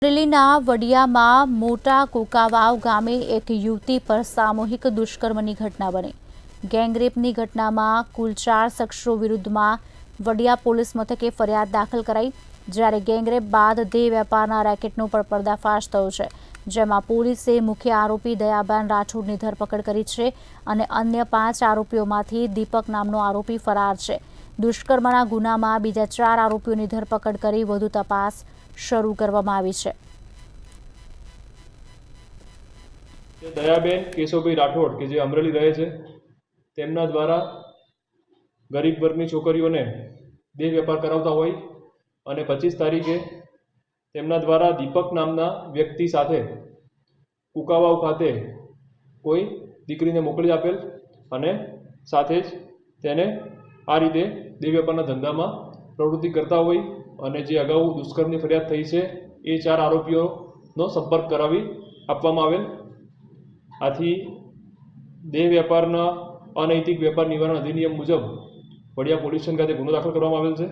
અમરેલીના વડિયામાં મોટા કુકાવાવ ગામે એક યુવતી પર સામૂહિક દુષ્કર્મની ઘટના બની. ગેંગરેપની ઘટનામાં કુલ 4 શખ્સો વિરુદ્ધમાં વડિયા પોલીસ મથકે ફરિયાદ દાખલ કરાઈ, જ્યારે ગેંગરેપ બાદ દેહ વેપારના રેકેટનો પણ પર્દાફાશ થયો છે, જેમાં પોલીસે મુખ્ય આરોપી દયાબેન રાઠોડની ધરપકડ કરી છે અને અન્ય 5 આરોપીઓમાંથી દીપક નામનો આરોપી ફરાર છે. દુષ્કર્મના ગુનામાં બીજા 4 આરોપીઓની ધરપકડ કરી વધુ તપાસ શરૂ કરવામાં આવી છે. દયાબેન કેશવભાઈ રાઠોડ કે જે અમરેલી રહે છે, તેમના દ્વારા ગરીબ વર્ગની છોકરીઓને દેહ વેપાર કરાવતા હોય અને 25 તારીખે તેમના દ્વારા દીપક નામના વ્યક્તિ સાથે કુકાવાવ ખાતે કોઈ દીકરીને મોકલી આપેલ અને સાથે જ તેને આ રીતે દેહ વેપારના ધંધામાં પ્રવૃત્તિ કરતા હોય અને જે અગાઉ દુષ્કર્મની ફરિયાદ થઈ છે એ 4 આરોપીઓનો સંપર્ક કરાવી આપવામાં આવેલ. આથી દેહ વેપારના અનૈતિક વેપાર નિવારણ અધિનિયમ મુજબ વડિયા પોલીસ સ્ટેશન ખાતે ગુનો દાખલ કરવામાં આવેલ છે.